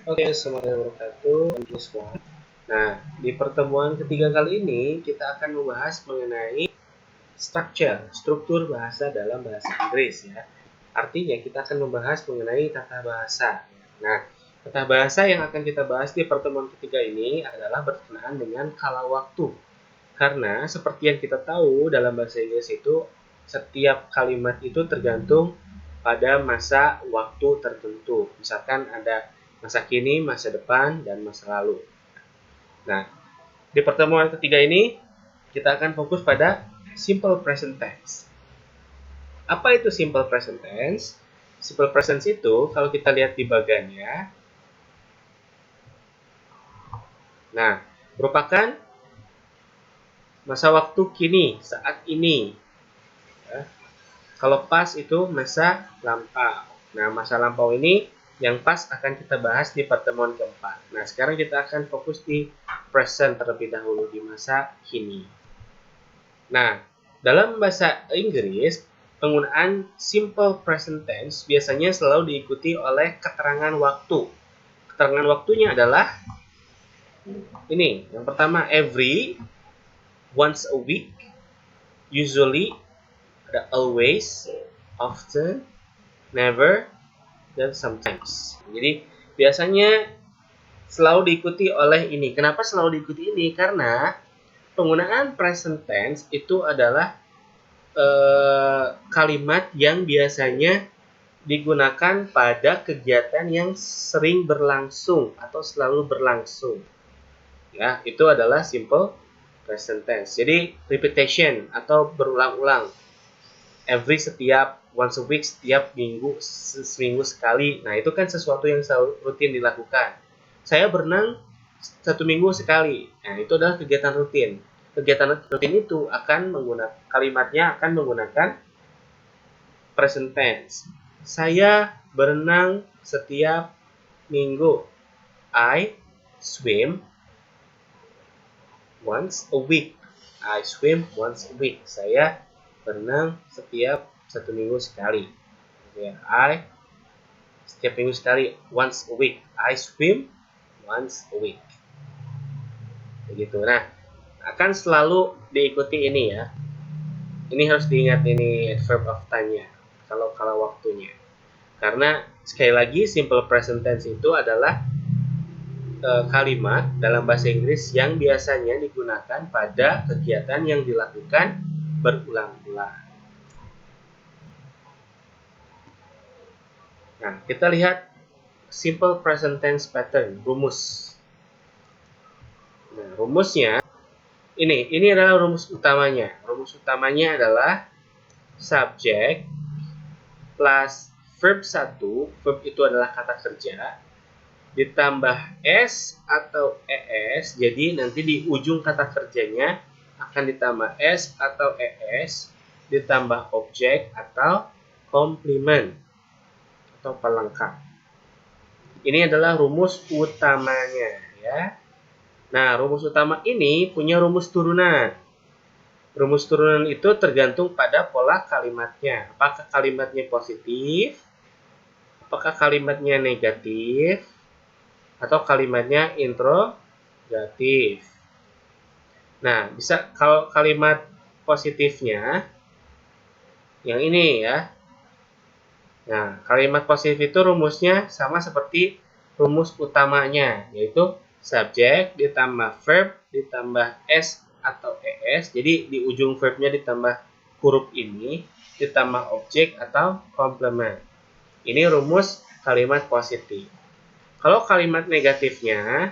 Oke, Assalamualaikum warahmatullahi wabarakatuh. Nah, di pertemuan ketiga kali ini kita akan membahas mengenai struktur bahasa dalam bahasa Inggris ya. Artinya kita akan membahas mengenai tata bahasa. Nah, tata bahasa yang akan kita bahas di pertemuan ketiga ini adalah berkenaan dengan kala waktu. Karena seperti yang kita tahu dalam bahasa Inggris itu setiap kalimat itu tergantung pada masa waktu tertentu. Misalkan ada masa kini, masa depan, dan masa lalu. Nah, di pertemuan ketiga ini kita akan fokus pada simple present tense. Apa itu simple present tense? Simple present tense itu kalau kita lihat di bagannya, nah, merupakan masa waktu kini, saat ini. Ya. Kalau past itu masa lampau. Nah, masa lampau ini yang pas akan kita bahas di pertemuan keempat. Nah, sekarang kita akan fokus di present terlebih dahulu, di masa kini. Nah, dalam bahasa Inggris, penggunaan simple present tense biasanya selalu diikuti oleh keterangan waktu. Keterangan waktunya adalah ini. Yang pertama, every, once a week, usually, ada always, often, never, dan sometimes. Jadi biasanya selalu diikuti oleh ini. Kenapa selalu diikuti ini? Karena penggunaan present tense itu adalah kalimat yang biasanya digunakan pada kegiatan yang sering berlangsung atau selalu berlangsung. Ya, itu adalah simple present tense. Jadi repetition atau berulang-ulang. Every setiap, once a week setiap minggu, seminggu sekali. Nah, itu kan sesuatu yang selalu rutin dilakukan. Saya berenang 1 minggu sekali. Nah, itu adalah kegiatan rutin. Kegiatan rutin itu akan menggunakan kalimatnya akan menggunakan present tense. Saya berenang setiap minggu. I swim once a week. I swim once a week. Saya berenang setiap 1 minggu sekali. I setiap minggu sekali, once a week. I swim once a week. Begitu. Nah, akan selalu diikuti ini ya. Ini harus diingat ini adverb of time-nya. Kalau waktunya. Karena sekali lagi simple present tense itu adalah kalimat dalam bahasa Inggris yang biasanya digunakan pada kegiatan yang dilakukan berulang-ulang. Nah, kita lihat simple present tense pattern, rumus. Nah, rumusnya ini adalah rumus utamanya. Rumus utamanya adalah subject plus verb 1, verb itu adalah kata kerja, ditambah s atau es, jadi nanti di ujung kata kerjanya akan ditambah s atau es, ditambah objek atau komplement atau pelengkap. Ini adalah rumus utamanya ya. Nah, rumus utama ini punya rumus turunan. Rumus turunan itu tergantung pada pola kalimatnya. Apakah kalimatnya positif? Apakah kalimatnya negatif? Atau kalimatnya interrogatif? Nah, bisa kalau kalimat positifnya yang ini ya. Nah, kalimat positif itu rumusnya sama seperti rumus utamanya, yaitu subjek ditambah verb ditambah s atau es. Jadi di ujung verbnya ditambah huruf ini, ditambah objek atau komplement. Ini rumus kalimat positif. Kalau kalimat negatifnya,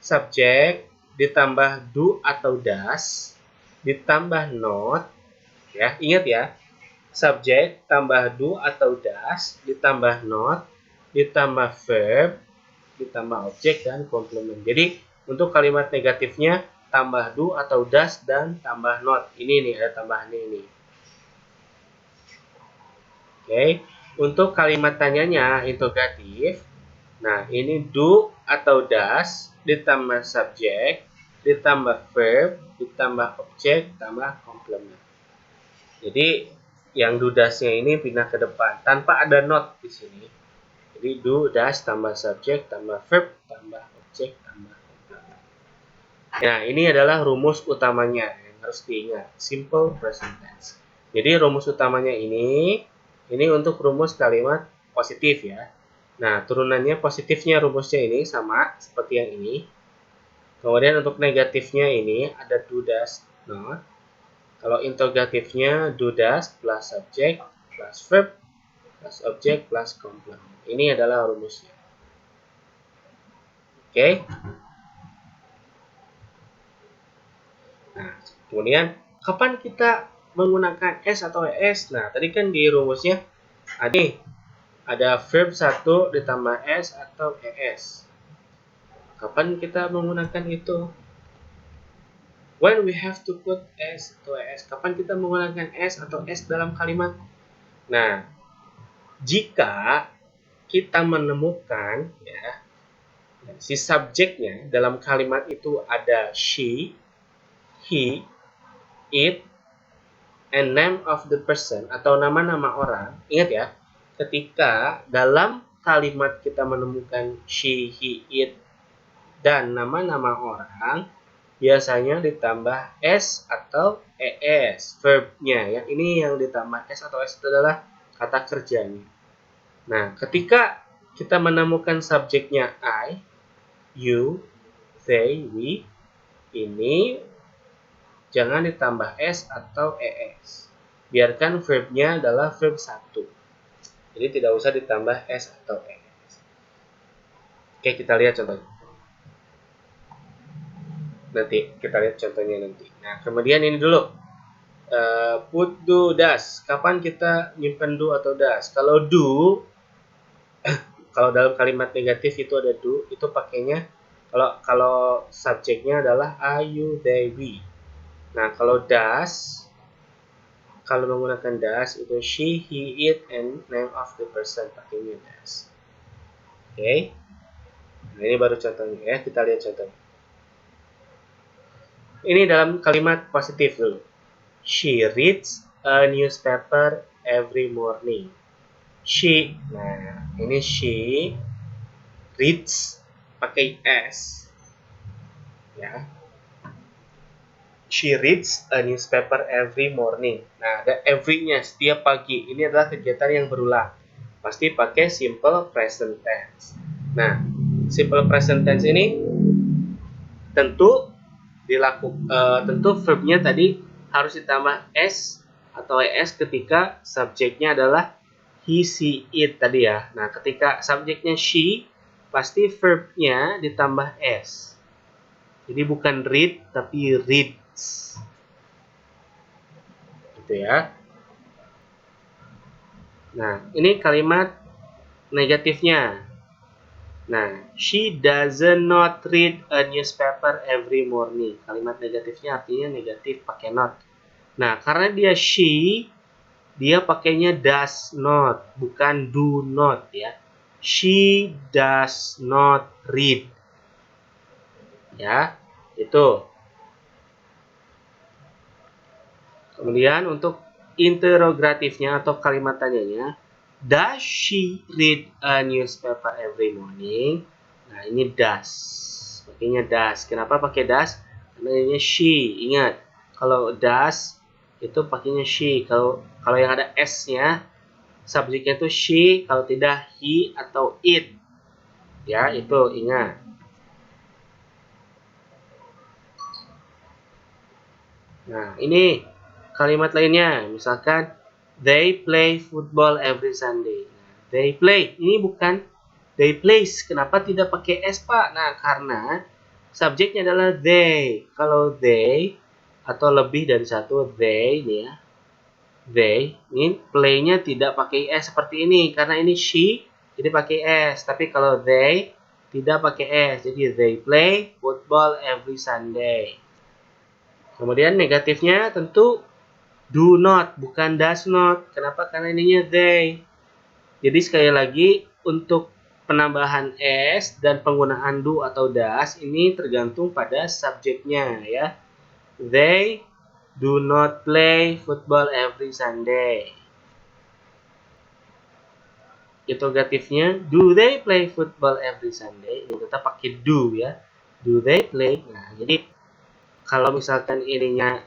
subjek ditambah do atau does, ditambah not, ya ingat ya, subjek tambah do atau does, ditambah not, ditambah verb, ditambah objek dan komplement. Jadi untuk kalimat negatifnya tambah do atau does dan tambah not. Ini nih ada tambahannya ini. Oke, untuk kalimat tanyanya interrogatif. Nah, ini do atau does ditambah subjek, ditambah verb, ditambah objek, tambah komplement. Jadi yang dudasnya ini pindah ke depan tanpa ada not di sini. Jadi do, does, tambah subjek, tambah verb, tambah objek, tambah complement. Nah, ini adalah rumus utamanya yang harus diingat. Simple present tense. Jadi rumus utamanya ini untuk rumus kalimat positif ya. Nah, turunannya positifnya rumusnya ini sama seperti yang ini. Kemudian untuk negatifnya ini ada do, does, not. Kalau interrogatifnya do, does plus subject plus verb plus object plus complement. Ini adalah rumusnya. Oke. Nah, kemudian kapan kita menggunakan S atau ES? Nah, tadi kan di rumusnya ada verb 1 ditambah S atau ES. Kapan kita menggunakan itu? When we have to put S atau ES. Kapan kita menggunakan S atau S dalam kalimat? Nah, jika kita menemukan ya si subjeknya dalam kalimat itu ada she, he, it, and name of the person atau nama-nama orang. Ingat ya, ketika dalam kalimat kita menemukan she, he, it, dan nama-nama orang, biasanya ditambah S atau ES, verbnya. Yang ini yang ditambah S atau S itu adalah kata kerjanya. Nah, ketika kita menemukan subjeknya I, you, they, we, ini jangan ditambah S atau ES. Biarkan verbnya adalah verb 1. Jadi tidak usah ditambah S atau ES. Oke, kita lihat contohnya. Nanti kita lihat contohnya nanti. Nah, kemudian ini dulu. Put, do, does. Kapan kita nyimpen do atau does? Kalau do, kalau dalam kalimat negatif itu ada do, itu pakainya kalau subjeknya adalah I, you, they, we. Nah, kalau does, kalau menggunakan does itu she, he, it, and name of the person pakainya does. Oke. Nah, ini baru contohnya ya. Kita lihat contohnya. Ini dalam kalimat positif dulu. She reads a newspaper every morning. She, nah ini she reads pakai s, ya. She reads a newspaper every morning. Nah, ada every-nya setiap pagi. Ini adalah kegiatan yang berulang. Pasti pakai simple present tense. Nah, simple present tense ini tentu tentu verbnya tadi harus ditambah s atau es ketika subjeknya adalah he, she, it tadi ya. Nah, ketika subjeknya she, pasti verbnya ditambah s. Jadi bukan read, tapi reads. Gitu ya. Nah, ini kalimat negatifnya. Nah, she doesn't not read a newspaper every morning. Kalimat negatifnya artinya negatif pakai not. Nah, karena dia she, dia pakainya does not, bukan do not ya. She does not read. Ya, itu. Kemudian untuk interrogatifnya atau kalimat tanyanya, does she read a newspaper every morning? Nah, ini does. Pakainya does. Kenapa pakai does? Karena ini she. Ingat, kalau does itu pakainya she. Kalau yang ada s-nya, subjeknya itu she, kalau tidak he atau it. Ya, itu ingat. Nah, ini kalimat lainnya. Misalkan they play football every Sunday. They play. Ini bukan they plays. Kenapa tidak pakai s, Pak? Nah, karena subjeknya adalah they. Kalau they atau lebih dari satu they ini ya. They, ini play-nya tidak pakai s seperti ini karena ini she jadi pakai s. Tapi kalau they tidak pakai s. Jadi they play football every Sunday. Kemudian negatifnya tentu do not, bukan does not. Kenapa? Karena ininya they. Jadi sekali lagi untuk penambahan s dan penggunaan do atau does ini tergantung pada subjeknya ya. They do not play football every Sunday. Interrogatifnya, do they play football every Sunday? Ini kita pakai do ya. Do they play? Nah, jadi kalau misalkan ininya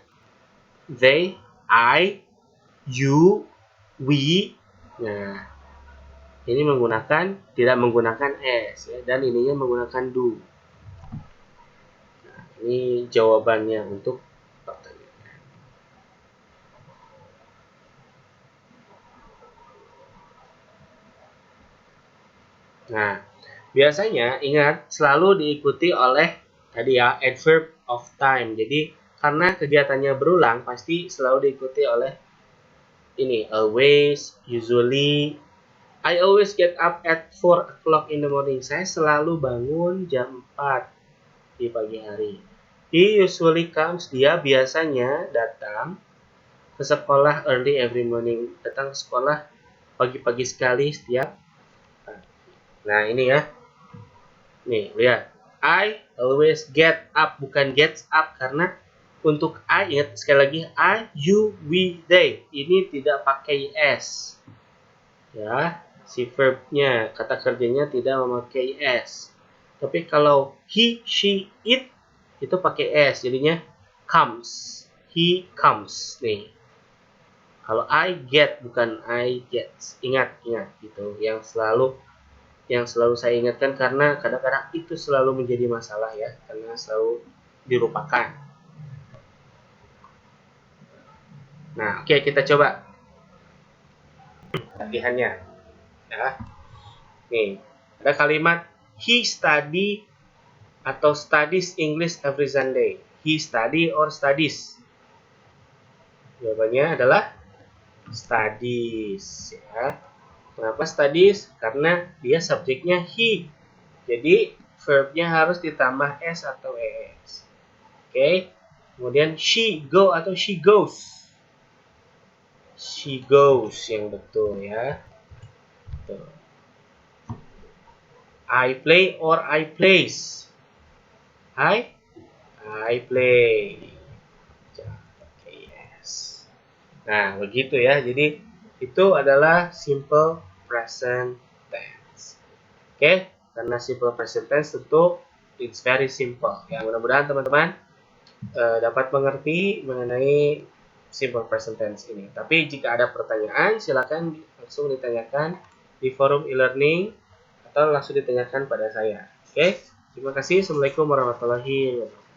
they, I, you, we, nah ini tidak menggunakan s ya, dan ininya menggunakan do. Nah, ini jawabannya untuk pertanyaan. Nah, biasanya ingat selalu diikuti oleh tadi ya adverb of time. Jadi karena kegiatannya berulang pasti selalu diikuti oleh ini always, usually. I always get up at 4 o'clock in the morning. Saya selalu bangun jam 4 di pagi hari. He usually comes, dia biasanya datang ke sekolah early every morning. Datang ke sekolah pagi-pagi sekali setiap. Nah, ini ya. Nih, lihat. I always get up, bukan gets up, karena untuk I, ingat sekali lagi, I, you, we, they. Ini tidak pakai S. Ya, si verbnya, kata kerjanya tidak memakai S. Tapi kalau he, she, it, itu pakai S. Jadinya comes. He comes. Nih. Kalau I get, bukan I gets. Ingat gitu. Yang selalu saya ingatkan karena kadang-kadang itu selalu menjadi masalah ya, karena selalu dilupakan. Nah, oke, kita coba latihannya ya. Nih, ada kalimat he study atau studies English every Sunday. He study or studies? Jawabannya adalah studies ya. Kenapa studies? Karena dia subjeknya he. Jadi verbnya harus ditambah s atau es. Oke. Kemudian she go atau she goes. She goes yang betul ya. Tuh. I play or I plays. I play. Yes. Nah, begitu ya. Jadi itu adalah simple present tense. Oke, karena simple present tense tentu it's very simple. Ya, mudah-mudahan teman-teman dapat mengerti mengenai simple present tense ini. Tapi jika ada pertanyaan, silakan langsung ditanyakan di forum e-learning atau langsung ditanyakan pada saya. Oke, terima kasih. Assalamualaikum warahmatullahi wabarakatuh.